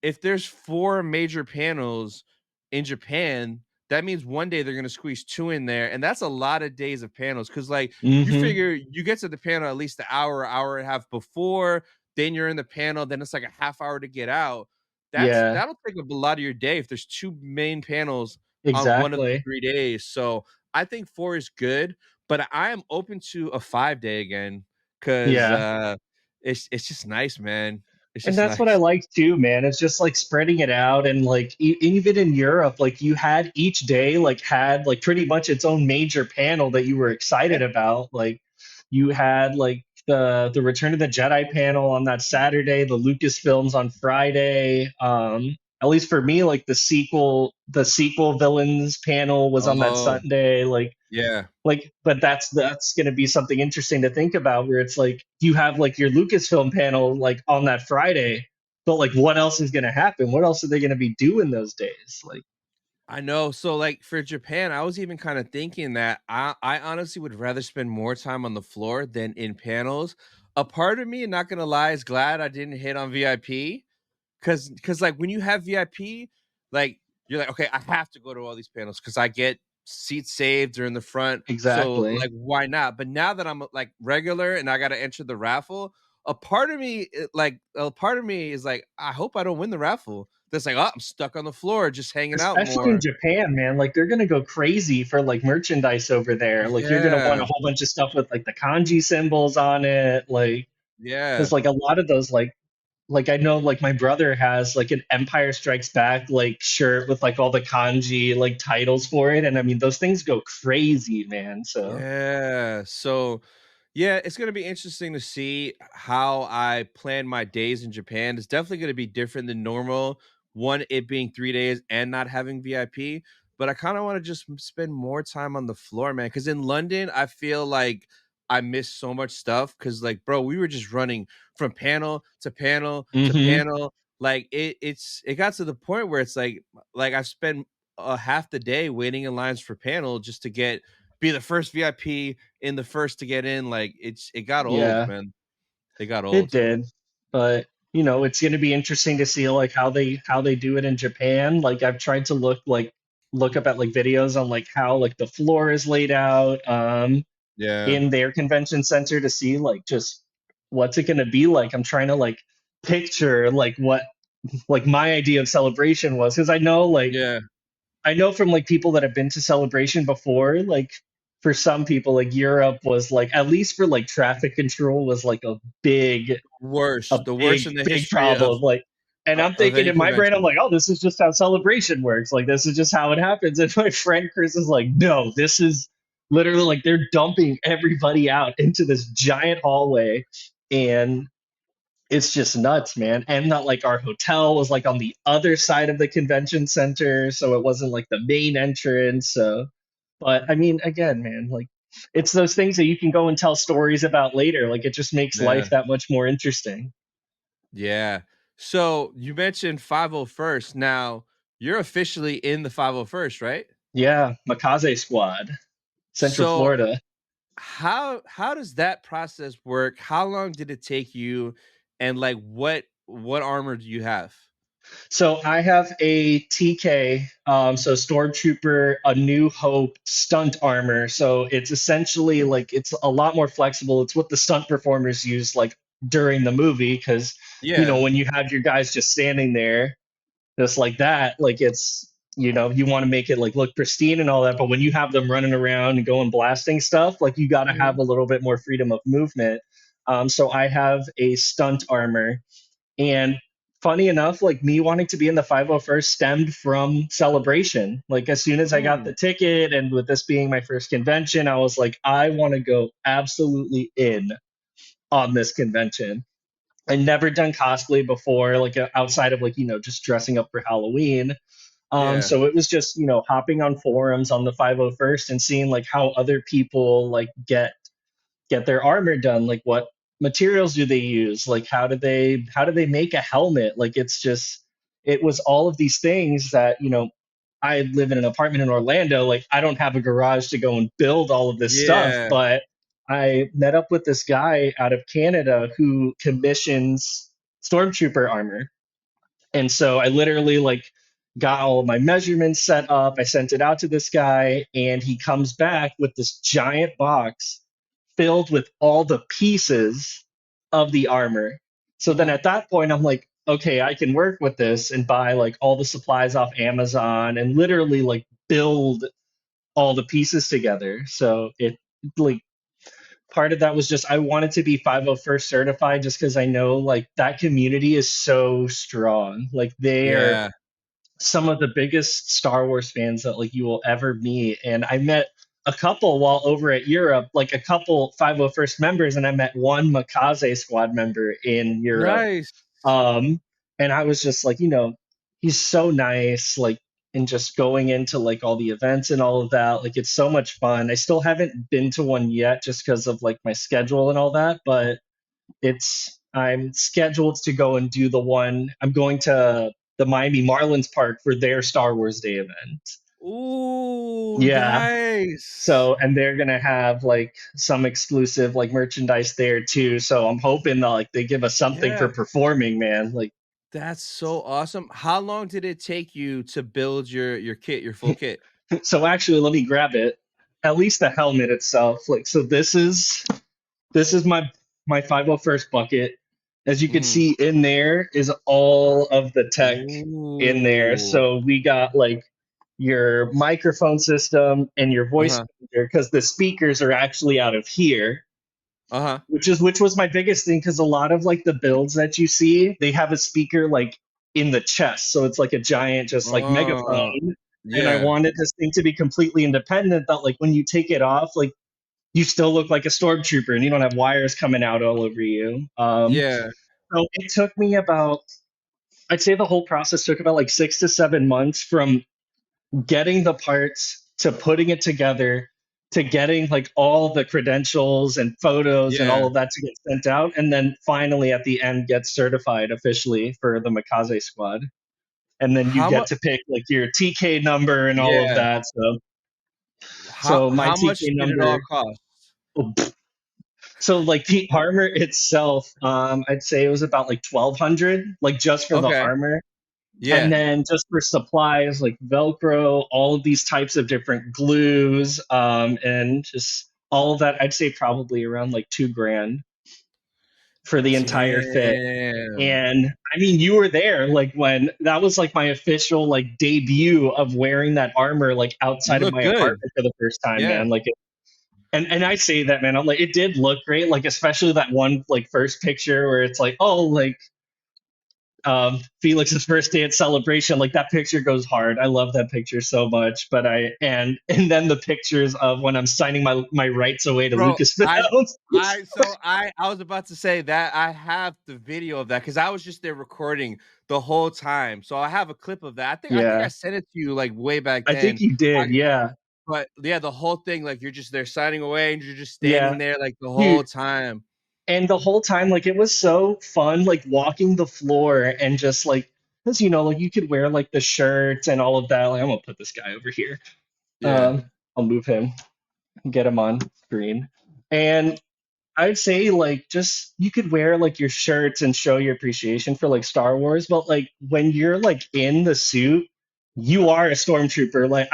if there's 4 major panels in Japan, that means one day they're gonna squeeze 2 in there, and that's a lot of days of panels. Because like, you Mm-hmm. figure you get to the panel at least an hour, hour and a half before, then you're in the panel, then it's like a half hour to get out. Yeah, That'll take up a lot of your day if there's 2 main panels on one of the exactly. 3 days, so I think 4 is good, but I am open to a 5-day again 'cause, Yeah. it's just nice, man. It's And just that's what I nice. like too, man. It's just like spreading it out and like even in Europe, like you had each day like had like pretty much its own major panel that you were Yeah. excited about. Like you had like the Return of the Jedi panel on that Saturday, the Lucasfilms on Friday. At least for me, like the sequel villains panel was on that Oh, Sunday. yeah. But that's going to be something interesting to think about where it's like you have like your Lucasfilm panel like on that Friday, but like what else is going to happen? What else are they going to be doing those days? Like, I know. So, like, for Japan, I was even kinda thinking that I honestly would rather spend more time on the floor than in panels. A part of me, not gonna lie, is glad I didn't hit on VIP. Cause like, when you have VIP, like, you're like, "Okay, I have to go to all these panels because I get seats saved or in the front, so, exactly. like, why not?" But now that I'm, like, regular and I gotta enter the raffle, a part of me is like, "I hope I don't win the raffle." That's like, "Oh, I'm stuck on the floor just hanging out Especially in more." Japan, man, like they're gonna go crazy for like merchandise over there. Like you're gonna want Yeah, a whole bunch of stuff with like the kanji symbols on it. Like yeah, there's like a lot of those like I know like my brother has like an Empire Strikes Back like shirt with like all the kanji like titles for it, and I mean those things go crazy, man. So yeah. So, yeah, it's gonna be interesting to see how I plan my days in Japan. It's definitely gonna be different than normal. One, it being 3 days and not having VIP, but I kinda wanna just spend more time on the floor, man. Because in London, I feel like I missed so much stuff. Because like, bro, we were just running from panel to panel to hmm panel. Like, it got to the point where it's like, I've spent a half the day waiting in lines for panel just to be the first VIP in the first to get in. Like, it got old, yeah, man. It got it old. did. But it's gonna be interesting to see like how they do it in Japan. Like I've tried to look up at like videos on like how like the floor is laid out Yeah, in their convention center to see like just what's it gonna be like. I'm trying to like picture like what like my idea of celebration was because yeah, I know from like people that have been to celebration before, like for some people, like Europe was like at least for like traffic control was like a the worst big, in the big history problem. Like, and I'm of thinking any in my brain, I'm convention. like, oh, this is just how celebration works. Like, this is just how it happens. And my friend Chris is like, no, this is literally like they're dumping everybody out into this giant hallway, and it's just nuts, man. And not like our hotel was like on the other side of the convention center, so it wasn't like the main entrance. So, but I mean, again, man, like. it's those things that you can go and tell stories about later. Like it just makes Yeah. life that much more interesting. Yeah. So you mentioned 501st. Now you're officially in the 501st, right? Yeah, Makaze Squad, Central So Florida. how does that process work? How long did it take you? And like what armor do you have? So I have a TK, so Stormtrooper, A New Hope stunt armor. So it's essentially like it's a lot more flexible. It's what the stunt performers use like during the movie because Yeah. when you have your guys just standing there just like that, like it's you want to make it like look pristine and all that, but when you have them running around and going blasting stuff, like you got to have Mhm. a little bit more freedom of movement. So I have a stunt armor. And funny enough, like me wanting to be in the 501st stemmed from Celebration. Like as soon as I got the Mm. ticket and with this being my first convention, I was like, I want to go absolutely in on this convention. I'd never done cosplay before, like outside of like, just dressing up for Halloween. Yeah. So it was just, hopping on forums on the 501st and seeing like how other people like get their armor done, like what materials do they use, like how do they make a helmet, like it was all of these things that I live in an apartment in Orlando, like I don't have a garage to go and build all of this stuff, Yeah. but I met up with this guy out of Canada who commissions stormtrooper armor. And so I literally like got all of my measurements set up. I sent it out to this guy, and he comes back with this giant box filled with all the pieces of the armor. So then Mhm. at that point, I'm like, okay, I can work with this and buy like all the supplies off Amazon and literally like build all the pieces together. So it like part of that was just I wanted to be 501st certified just because I know like that community is so strong. Like they're Yeah. some of the biggest Star Wars fans that like you will ever meet. And I met a couple while over at Europe, like a couple 501st members, and I met one Makaze squad member in Europe. Nice. Um, and I was just like, he's so nice, like, and just going into like all the events and all of that, like it's so much fun. I still haven't been to one yet just because of like my schedule and all that, but I'm scheduled to go and do the one. I'm going to the Miami Marlins Park for their Star Wars Day event. Ooh, Yeah. nice. So, and they're gonna have like some exclusive like merchandise there too. So I'm hoping that like they give us something for Yeah. performing, man. Like, That's so awesome. How long did it take you to build your kit, your full kit? so actually, let me grab it. At least the helmet itself. Like, so this is my 501st bucket. As you can Mhm. see in there is all of the tech in there. Ooh. So we got like your microphone system and your voice Uh-huh. because the speakers are actually out of here, Uh-huh. which was my biggest thing because a lot of like the builds that you see, they have a speaker like in the chest. So it's like a giant just like Oh, megaphone. And I yeah. wanted this thing to be completely independent that like when you take it off, like you still look like a stormtrooper and you don't have wires coming out all over you. Yeah. So it took me about, I'd say the whole process took about like 6 to 7 months from getting the parts to putting it together to getting like all the credentials and photos and all Yeah. of that to get sent out. And then finally at the end get certified officially for the Makaze squad. And then you How get much to pick like your TK number and all of yeah. that. So, How so my how TK much did it all number, cost? so like the armor itself, I'd say it was about like 1,200, like just for the Okay. armor. And Yeah. then just for supplies like Velcro, all of these types of different glues, and just all of that, I'd say probably around like 2 grand for the entire fit. Damn. And I mean, you were there like when that was like my official like debut of wearing that armor like You outside of look my good. apartment for the first time, Yeah. man. Like and I say that, man, I'm like, it did look great, like especially that one like first picture where it's like, oh, like Felix's first day at celebration, like that picture goes hard. I love that picture so much. But and then the pictures of when I'm signing my rights away to Bro, I Lucasfilm. I so I was about to say that I have the video of that because I was just there recording the whole time. So I have a clip of that. I think I Yeah, sent it to you like way back I think then. you I did. Yeah, But yeah, the whole thing, like you're just there signing away and you're just Yeah, standing there like the whole dude. time. And the whole time, like it was so fun, like walking the floor and just like, because like you could wear like the shirts and all of that. Like I'm gonna put this guy over here. Yeah. I'll move him, get him on screen. And I'd say like just you could wear like your shirts and show your appreciation for like Star Wars, but like when you're like in the suit, you are a stormtrooper. Like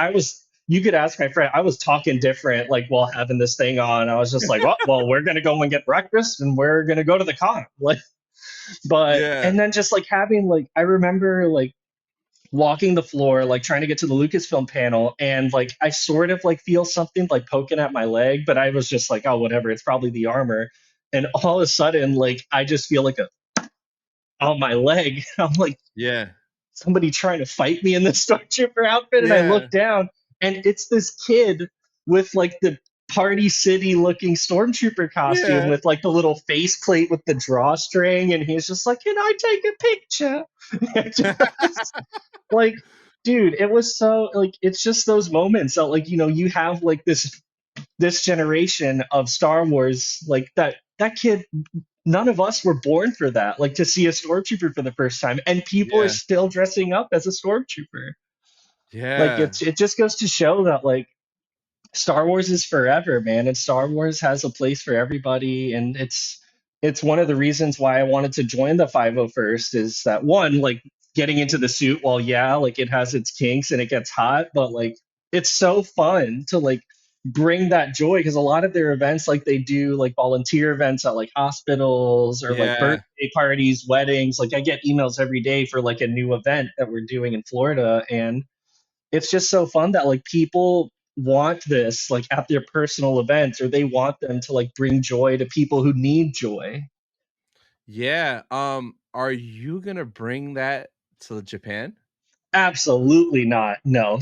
you could ask my friend. I was talking different like while having this thing on. I was just like, oh, well, we're gonna go and get breakfast, and we're gonna go to the con. Like, but Yeah. and then just like having like I remember like walking the floor, like trying to get to the Lucasfilm panel, and like I sort of like feel something like poking at my leg, but I was just like, oh, whatever, it's probably the armor. And all of a sudden, like I just feel like a on my leg. I'm like, Yeah. somebody trying to fight me in this Stormtrooper outfit, and I look Yeah. down, and it's this kid with like the Party City looking Stormtrooper costume Yeah. with like the little faceplate with the drawstring, and he's just like, "Can I take a picture?" Like, dude, it was so like it's just those moments that like you have like this generation of Star Wars like that kid. None of us were born for that, like to see a stormtrooper for the first time, and people are Yeah. still dressing up as a stormtrooper. Like Yeah. it just goes to show that like Star Wars is forever, man, and Star Wars has a place for everybody, and it's one of the reasons why I wanted to join the 501st is that one, like getting into the suit, well, yeah, like it has its kinks and it gets hot, but like it's so fun to like bring that joy because a lot of their events like they do like volunteer events at like hospitals or like Yeah. birthday parties, weddings. Like I get emails every day for like a new event that we're doing in Florida, and it's just so fun that like people want this like at their personal events, or they want them to like bring joy to people who need joy. Yeah. Are you gonna bring that to Japan? Absolutely not. No.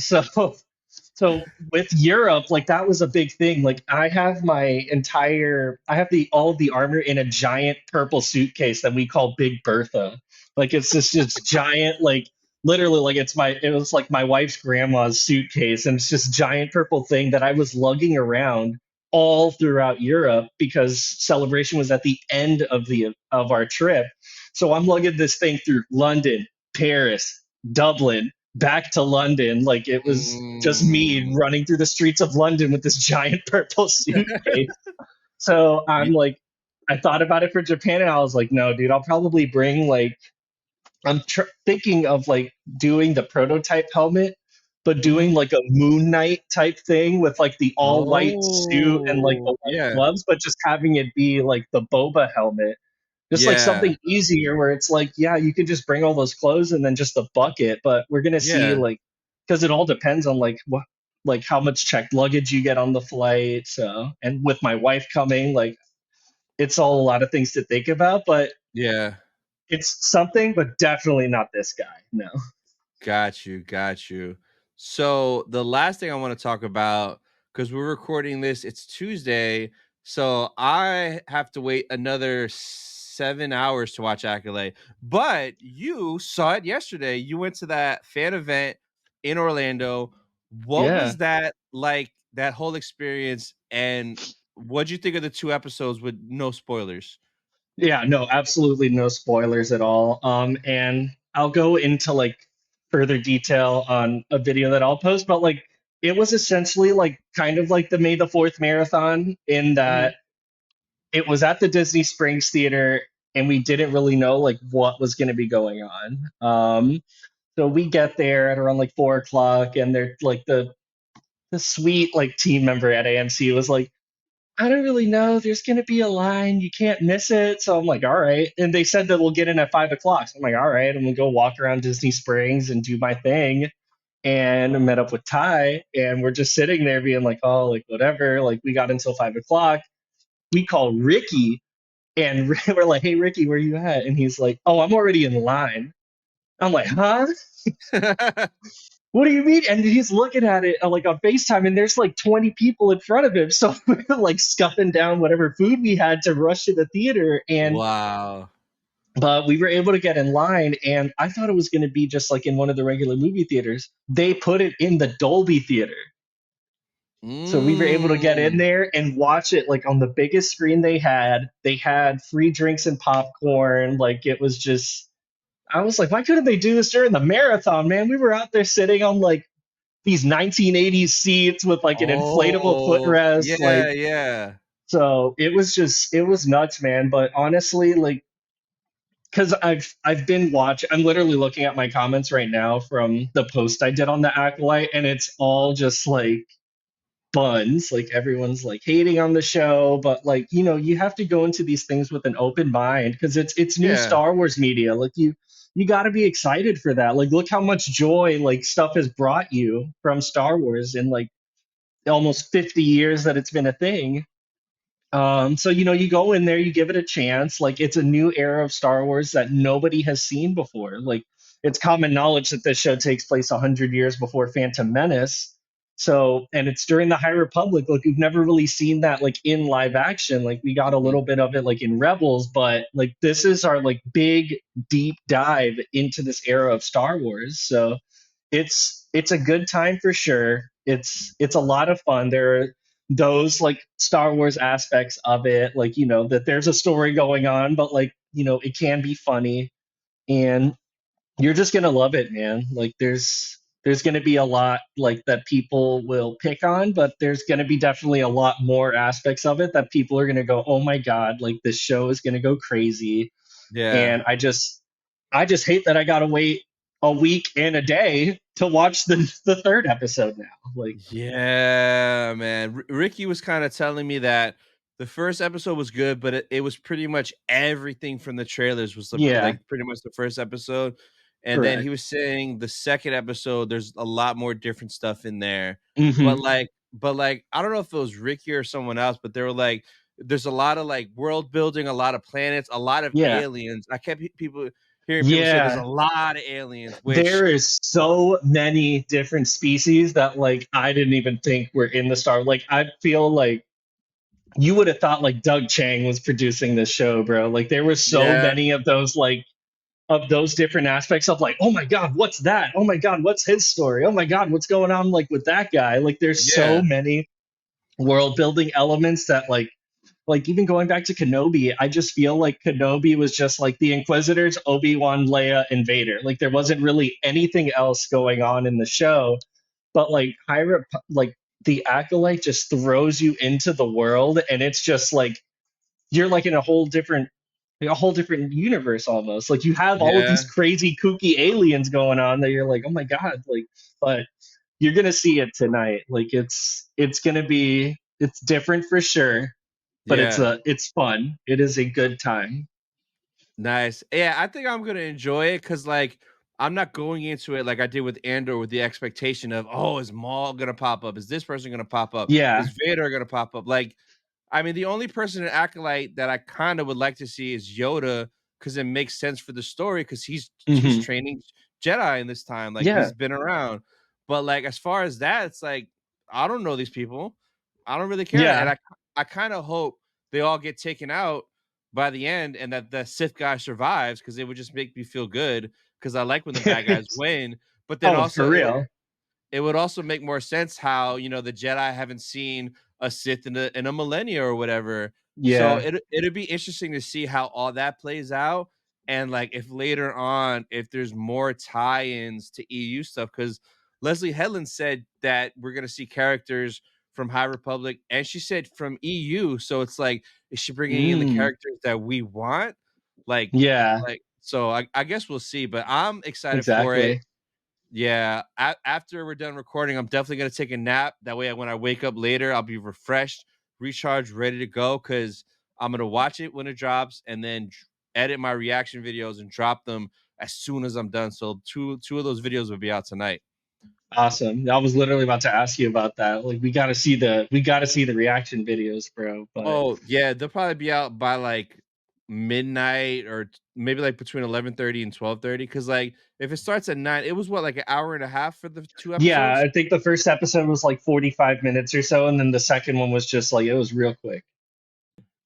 So with Europe, like that was a big thing. Like I have the all of the armor in a giant purple suitcase that we call Big Bertha. Like it's just giant, like literally like it was like my wife's grandma's suitcase, and it's just giant purple thing that I was lugging around all throughout Europe because celebration was at the end of our trip. So I'm lugging this thing through London, Paris, Dublin, back to London. Like it was just me Mm. running through the streets of London with this giant purple suitcase. So I'm Ye like, I thought about it for Japan, and I was like, no, dude, I'll probably bring like, thinking of like doing the prototype helmet, but doing Mhm. like a Moon Knight type thing with like the all white suit and like the Oh, white yeah. gloves, but just having it be like the Boba helmet, just like Yeah. something easier where it's like, yeah, you can just bring all those clothes and then just the bucket, but we're gonna see Yeah. like because it all depends on like what like how much checked luggage you get on the flight. So and with my wife coming, like it's all a lot of things to think about, but Yeah. it's something, but definitely not this guy. No. Got you, got you. So the last thing I want to talk about, because we're recording this, it's Tuesday, so I have to wait another 7 hours to watch Acolyte. But you saw it yesterday. You went to that fan event in Orlando. What Yeah. was that like? That whole experience, and what'd you think of the 2 episodes with no spoilers? Yeah, no, absolutely no spoilers at all. And I'll go into like further detail on a video that I'll post, but like it was essentially like kind of like the May the 4th marathon in Hmm. that it was at the Disney Springs Theater and we didn't really know like what was going to be going on. So we get there at around like 4 o'clock, and they're like the sweet like team member at AMC was like, I don't really know. There's going to be a line. You can't miss it. So I'm like, all right. And they said that we'll get in at 5 o'clock. So I'm like, all right. I'm going to go walk around Disney Springs and do my thing. And I met up with Ty, and we're just sitting there being like, oh, like whatever. Like we got until 5 o'clock. We call Ricky, and we're like, hey, Ricky, where you at? And he's like, oh, I'm already in line. I'm like, huh? What do you mean? And he's looking at it like on FaceTime, and there's like 20 people in front of him. So we're like scuffing down whatever food we had to rush to the theater. And Wow. but we were able to get in line, and I thought it was going to be just like in one of the regular movie theaters. They put it in the Dolby theater. So we were able to get in Mm. there and watch it like on the biggest screen they had. They had free drinks and popcorn. Like it was just, I was like, why couldn't they do this during the marathon, man? We were out there sitting on like these 1980s seats with like an inflatable Oh, footrest. yeah, Like, yeah. so it was just, it was nuts, man. But honestly, like, because I've been watching, I'm literally looking at my comments right now from the post I did on the Acolyte, and it's all just like buns. Like everyone's like hating on the show, but like you have to go into these things with an open mind because it's new Yeah. Star Wars media. Like you got to be excited for that. Like look how much joy like stuff has brought you from Star Wars in like almost 50 years that it's been a thing. So you go in there, you give it a chance. Like it's a new era of Star Wars that nobody has seen before. Like it's common knowledge that this show takes place 100 years before Phantom Menace. So, and it's during the High Republic. Like we've never really seen that like in live action. Like we got a Mhm. little bit of it like in Rebels, but like this is our like big deep dive into this era of Star Wars. So it's a good time for sure. It's a lot of fun. There are those like Star Wars aspects of it, like that there's a story going on, but like it can be funny, and you're just gonna love it, man. Like there's gonna be a lot like that people will pick on, but there's gonna be definitely a lot more aspects of it that people are gonna go, oh my god, like this show is gonna go crazy. Yeah. And I just hate that I gotta wait a week and a day to watch the third episode now. Like, Yeah, man. Ricky was kind of telling me that the first episode was good, but it was pretty much everything from the trailers was yeah, like pretty much the first episode. And then he correct. was saying the second episode, there's a lot more different stuff in there. Hmm. But like, I don't know if it was Ricky or someone else, but they were like, there's a lot of like world building, a lot of planets, a lot of Yeah, aliens. I kept people hearing people say there's a yeah. lot of aliens, which There is so many different species that like I didn't even think were in the Star. Like I feel like you would have thought like Doug Chang was producing this show, bro. Like there were so yeah, many of those like of those different aspects of like, oh my god, what's that? Oh my god, what's his story? Oh my god, what's going on like with that guy? Like there's so yeah, many world building elements that like even going back to Kenobi, I just feel like Kenobi was just like the Inquisitors, Obi-Wan, Leia, and Vader. Like there wasn't really anything else going on in the show, but like like the Acolyte just throws you into the world, and it's just like you're like in a whole different universe almost. Like you have all of these yeah. crazy kooky aliens going on that you're like, oh my god, like, but you're gonna see it tonight. Like it's different for sure, but Yeah, it's fun. It is a good time. nice. Yeah, I think I'm gonna enjoy it because, like, I'm not going into it like I did with Andor with the expectation of, oh, is Maul gonna pop up? Is this person gonna pop up? Yeah. Is Vader gonna pop up? Like, I mean, the only person in Acolyte that I kind of would like to see is Yoda because it makes sense for the story because he's Hmm. training Jedi in this time. Like, Yeah. he's been around. But like, as far as that, it's like I don't know these people. I don't really care, and Yeah. I kind of hope they all get taken out by the end and that the Sith guy survives because it would just make me feel good because I like when the bad guys win. But then Oh, also for real. it would also make more sense how, the Jedi haven't seen a Sith in a millennia or whatever. So Yeah. it'd be interesting to see how all that plays out. And like if later on, if there's more tie-ins to EU stuff, because Leslie Headland said that we're gonna see characters from High Republic, and she said from EU. So it's like, is she bringing in the Mm. characters that we want? Like, Yeah. so I guess we'll see. But I'm excited for it. Exactly. Yeah, after we're done recording, I'm definitely gonna take a nap. That way, when I wake up later, I'll be refreshed, recharged, ready to go. Because I'm gonna watch it when it drops, and then edit my reaction videos and drop them as soon as I'm done. So two of those videos will be out tonight. Awesome. I was literally about to ask you about that. Like we gotta see the reaction videos, bro. But Oh yeah, they'll probably be out by like midnight or maybe like between 11:30 and 12:30. Because like if it starts at 9, it was what, like an hour and a half for the two yeah, episodes. I think the first episode was like 45 minutes or so, and then the second one was just like it was real quick.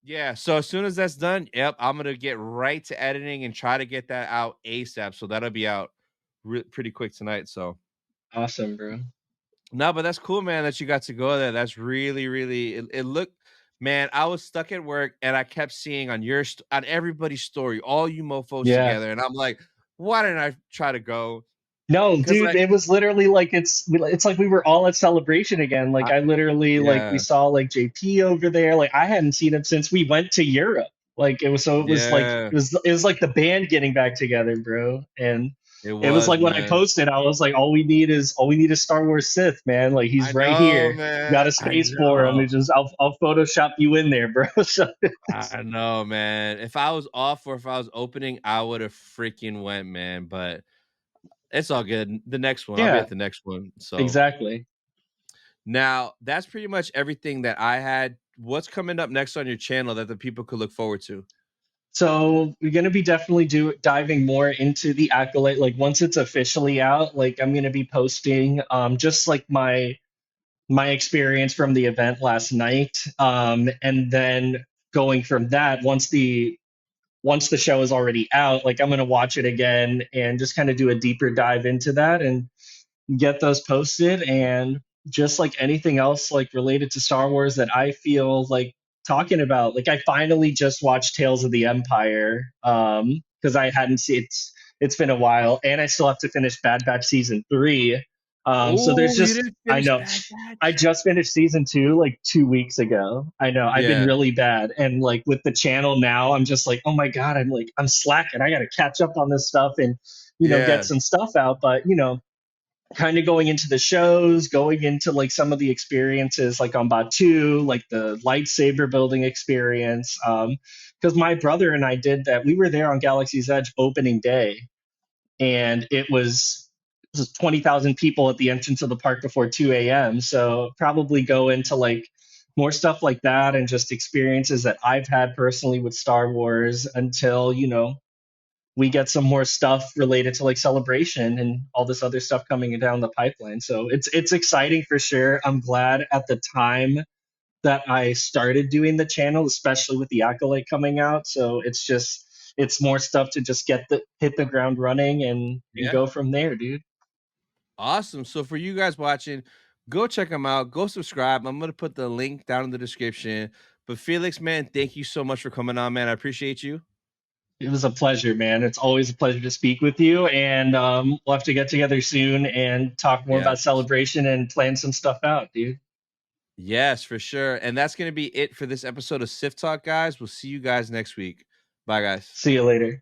Yeah, so as soon as that's done, yep, I'm gonna get right to editing and try to get that out ASAP. So that'll be out pretty quick tonight. So Awesome, bro. No, but that's cool, man, that you got to go there. That's really, really it looked man, I was stuck at work and I kept seeing on on everybody's story, all you mofos Yeah. together. And I'm like, why didn't I try to go? No, Cause dude, like it was literally like it's like we were all at Celebration again. Like I, I literally like we yeah, saw like JP over there. Like I hadn't seen him since we went to Europe. Like it was so it was like yeah, it was like the band getting back together, bro. And it it was was, like when I man. posted, I was like, all we need is Star Wars Sith, man. Like I he's right know, here. Got man. a I space for him. know. It just I'll Photoshop you in there, bro. So I know, man. If I was off or if I was opening, I would have freaking went, man. But it's all good. The next one, I'll be yeah, at the next one. So exactly. now that's pretty much everything that I had. What's coming up next on your channel that the people could look forward to? So we're gonna be definitely diving more into the Acolyte. Like once it's officially out, like I'm gonna be posting just like my experience from the event last night. And then going from that, once the show is already out, like I'm gonna watch it again and just kind of do a deeper dive into that and get those posted. And just like anything else like related to Star Wars that I feel like talking about, like I finally just watched Tales of the Empire because I hadn't seen it's been a while, and I still have to finish Bad Batch season 3. So there's Oh, you just didn't I finish know Bad I Batch? just finished season 2 like 2 weeks ago. I know I've been Yeah, really bad, and like with the channel now, I'm just like, oh my god, I'm slacking. I got to catch up on this stuff and get yeah, some stuff out. But kind of going into the shows, going into like some of the experiences like on Batu, like the lightsaber building experience. Because my brother and I did that. We were there on Galaxy's Edge opening day, and it was 20,000 people at the entrance of the park before 2 a.m. So probably go into like more stuff like that and just experiences that I've had personally with Star Wars until, we get some more stuff related to like celebration and all this other stuff coming down the pipeline. So it's exciting for sure. I'm glad at the time that I started doing the channel, especially with the Acolyte coming out. So it's more stuff to just hit the ground running and yeah. go from there, dude. Awesome. So for you guys watching, go check them out. Go subscribe. I'm gonna put the link down in the description. But Felix, man, thank you so much for coming on, man. I appreciate you. It was a pleasure, man. It's always a pleasure to speak with you, and we'll have to get together soon and talk more Yeah. about celebration and plan some stuff out, dude. Yes, for sure. And that's gonna be it for this episode of Sith Talk, guys. We'll see you guys next week. Bye, guys. See you later.